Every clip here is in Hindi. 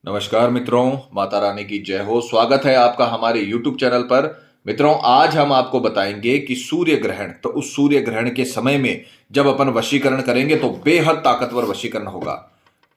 नमस्कार मित्रों, माता रानी की जय हो। स्वागत है आपका हमारे YouTube चैनल पर। मित्रों, आज हम आपको बताएंगे कि सूर्य ग्रहण, तो उस सूर्य ग्रहण के समय में जब अपन वशीकरण करेंगे तो बेहद ताकतवर वशीकरण होगा।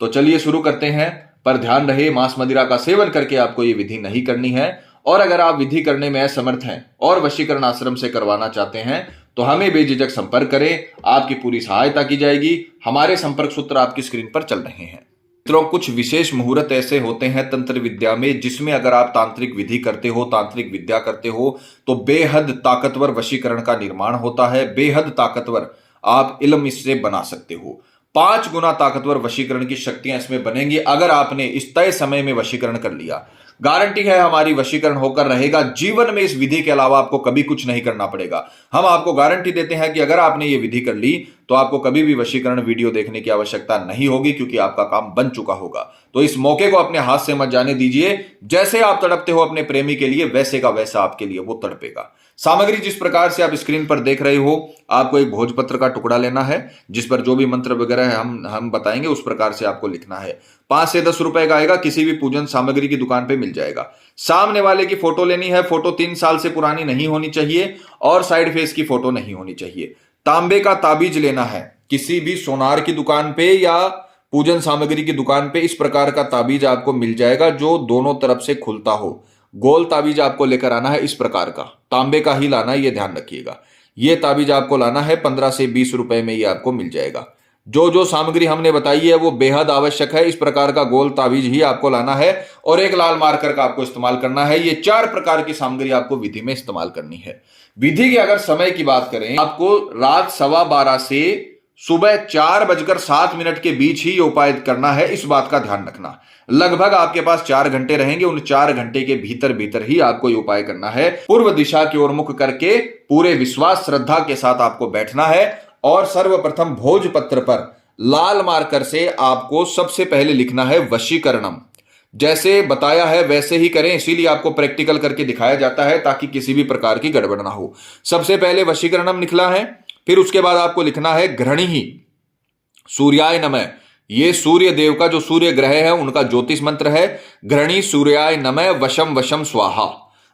तो चलिए शुरू करते हैं। पर ध्यान रहे, मांस मदिरा का सेवन करके आपको ये विधि नहीं करनी है। और अगर आप विधि करने में असमर्थ हैं और वशीकरण आश्रम से करवाना चाहते हैं तो हमें बेझिझक संपर्क करें, आपकी पूरी सहायता की जाएगी। हमारे संपर्क सूत्र आपकी स्क्रीन पर चल रहे हैं। मित्रों, कुछ विशेष मुहूर्त ऐसे होते हैं तंत्र विद्या में जिसमें अगर आप तांत्रिक विधि करते हो, तांत्रिक विद्या करते हो तो बेहद ताकतवर वशीकरण का निर्माण होता है। बेहद ताकतवर आप इल्म इससे बना सकते हो। 5 गुना ताकतवर वशीकरण की शक्तियां इसमें बनेंगी अगर आपने इस तय समय में वशीकरण कर लिया। गारंटी है हमारी, वशीकरण होकर रहेगा। जीवन में इस विधि के अलावा आपको कभी कुछ नहीं करना पड़ेगा। हम आपको गारंटी देते हैं कि अगर आपने ये विधि कर ली तो आपको कभी भी वशीकरण वीडियो देखने की आवश्यकता नहीं होगी, क्योंकि आपका काम बन चुका होगा। तो इस मौके को अपने हाथ से मत जाने दीजिए। जैसे आप तड़पते हो अपने प्रेमी के लिए, वैसे का वैसा आपके लिए वो तड़पेगा। सामग्री जिस प्रकार से आप स्क्रीन पर देख रहे हो, आपको एक भोजपत्र का टुकड़ा लेना है जिस पर जो भी मंत्र वगैरह है हम बताएंगे उस प्रकार से आपको लिखना है। 5 से 10 रुपए का आएगा, किसी भी पूजन सामग्री की दुकान पे मिल जाएगा। सामने वाले की फोटो लेनी है। फोटो 3 साल से पुरानी नहीं होनी चाहिए और साइड फेस की फोटो नहीं होनी चाहिए। तांबे का ताबीज लेना है। किसी भी सोनार की दुकान पे या पूजन सामग्री की दुकान पे इस प्रकार का ताबीज आपको मिल जाएगा जो दोनों तरफ से खुलता हो। गोल ताबीज आपको लेकर आना है। इस प्रकार का तांबे का ही लाना है, ये ध्यान रखिएगा। ये ताबीज आपको लाना है। 15 से 20 रुपए में ये आपको मिल जाएगा। जो जो सामग्री हमने बताई है वो बेहद आवश्यक है। इस प्रकार का गोल ताबीज ही आपको लाना है और एक लाल मार्कर का आपको इस्तेमाल करना है। ये 4 प्रकार की सामग्री आपको विधि में इस्तेमाल करनी है। विधि के अगर समय की बात करें, आपको रात 12:15 से सुबह 4:07 के बीच ही ये उपाय करना है। इस बात का ध्यान रखना। लगभग आपके पास 4 घंटे रहेंगे। उन 4 घंटे के भीतर भीतर ही आपको ये उपाय करना है। पूर्व दिशा की ओर मुख करके पूरे विश्वास श्रद्धा के साथ आपको बैठना है और सर्वप्रथम भोजपत्र पर लाल मार्कर से आपको सबसे पहले लिखना है वशीकरणम। जैसे बताया है वैसे ही करें, इसीलिए आपको प्रैक्टिकल करके दिखाया जाता है ताकि किसी भी प्रकार की गड़बड़ ना हो। सबसे पहले वशीकरणम लिखना है, फिर उसके बाद आपको लिखना है घृणी सूर्याय नमः। ये सूर्य देव का जो सूर्य ग्रह है उनका ज्योतिष मंत्र है। घृणी सूर्याय नमः वशम वशम स्वाहा।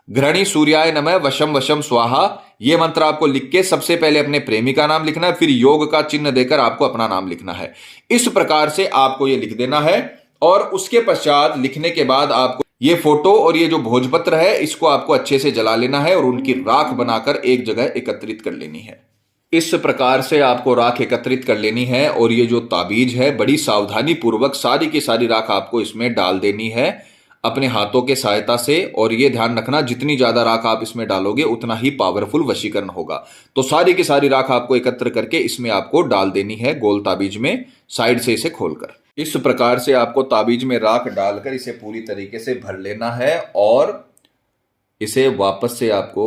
घृणी सूर्याय नमः वशम वशम स्वाहा। यह मंत्र आपको लिख के सबसे पहले अपने प्रेमी का नाम लिखना है, फिर योग का चिन्ह देकर आपको अपना नाम लिखना है। इस प्रकार से आपको यह लिख देना है और उसके पश्चात लिखने के बाद आपको ये फोटो और ये जो भोजपत्र है इसको आपको अच्छे से जला लेना है और उनकी राख बनाकर एक जगह एकत्रित कर लेनी है। इस प्रकार से आपको राख एकत्रित कर लेनी है और ये जो ताबीज है बड़ी सावधानी पूर्वक सारी की सारी राख आपको इसमें डाल देनी है अपने हाथों के सहायता से। और ये ध्यान रखना, जितनी ज्यादा राख आप इसमें डालोगे उतना ही पावरफुल वशीकरण होगा। तो सारी की सारी राख आपको एकत्र करके इसमें आपको डाल देनी है गोल ताबीज में, साइड से इसे खोलकर। इस प्रकार से आपको ताबीज में राख डालकर इसे पूरी तरीके से भर लेना है और इसे वापस से आपको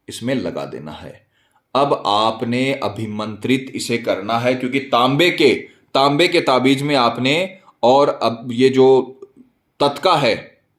इसमें लगा देना है। अब आपने अभिमंत्रित इसे करना है, क्योंकि तांबे के ताबीज में आपने और अब ये जो तत्का है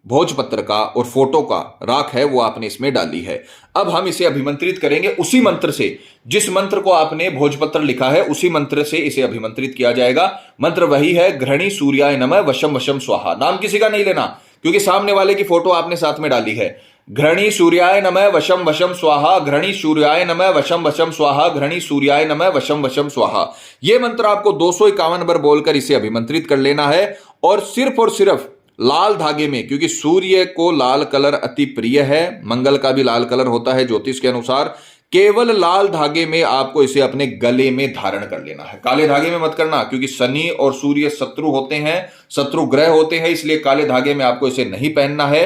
भोजपत्र का और फोटो का राख है वो आपने इसमें डाली है। अब हम इसे अभिमंत्रित करेंगे उसी मंत्र से, जिस मंत्र को आपने भोजपत्र लिखा है उसी मंत्र से इसे अभिमंत्रित किया जाएगा। मंत्र वही है, घृणी सूर्याय नमः वशम वशम स्वाहा। नाम किसी का नहीं लेना, क्योंकि सामने वाले की फोटो आपने साथ में डाली है। घृणी सूर्याय नमः वशम वशम स्वाहा। घृणी सूर्याय नमः वशम वशम स्वाहा। घृणी सूर्याय नमः वशम वशम स्वाहा। यह मंत्र आपको 251 बार बोलकर इसे अभिमंत्रित कर लेना है और सिर्फ लाल धागे में, क्योंकि सूर्य को लाल कलर अति प्रिय है, मंगल का भी लाल कलर होता है ज्योतिष के अनुसार। केवल लाल धागे में आपको इसे अपने गले में धारण कर लेना है। काले धागे में मत करना, क्योंकि शनि और सूर्य शत्रु होते हैं, शत्रु ग्रह होते हैं, इसलिए काले धागे में आपको इसे नहीं पहनना है।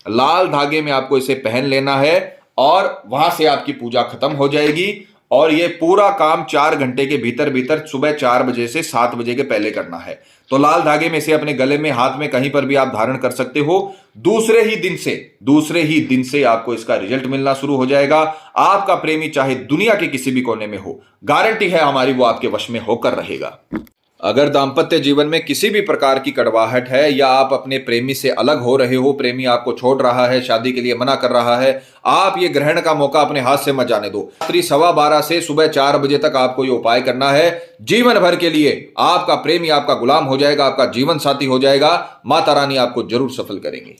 लाल धागे में आपको इसे पहन लेना है और वहां से आपकी पूजा खत्म हो जाएगी। और ये पूरा काम 4 घंटे के भीतर भीतर सुबह 4 बजे से 7 बजे के पहले करना है। तो लाल धागे में से अपने गले में, हाथ में, कहीं पर भी आप धारण कर सकते हो। दूसरे ही दिन से आपको इसका रिजल्ट मिलना शुरू हो जाएगा। आपका प्रेमी चाहे दुनिया के किसी भी कोने में हो, गारंटी है हमारी, वो आपके वश में होकर रहेगा। अगर दाम्पत्य जीवन में किसी भी प्रकार की कड़वाहट है या आप अपने प्रेमी से अलग हो रहे हो, प्रेमी आपको छोड़ रहा है, शादी के लिए मना कर रहा है, आप ये ग्रहण का मौका अपने हाथ से मत जाने दो। रात्रि 12:15 से सुबह 4 बजे तक आपको ये उपाय करना है। जीवन भर के लिए आपका प्रेमी आपका गुलाम हो जाएगा, आपका जीवन साथी हो जाएगा। माता रानी आपको जरूर सफल करेंगी।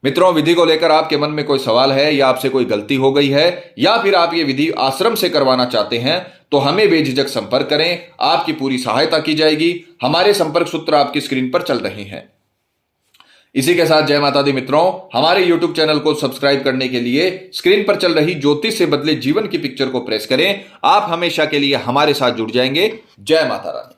मित्रों, विधि को लेकर आपके मन में कोई सवाल है या आपसे कोई गलती हो गई है या फिर आप ये विधि आश्रम से करवाना चाहते हैं तो हमें बेझिझक संपर्क करें, आपकी पूरी सहायता की जाएगी। हमारे संपर्क सूत्र आपकी स्क्रीन पर चल रहे हैं। इसी के साथ जय माता दी मित्रों, हमारे YouTube चैनल को सब्सक्राइब करने के लिए स्क्रीन पर चल रही ज्योतिष से बदले जीवन की पिक्चर को प्रेस करें। आप हमेशा के लिए हमारे साथ जुड़ जाएंगे। जय माता रानी।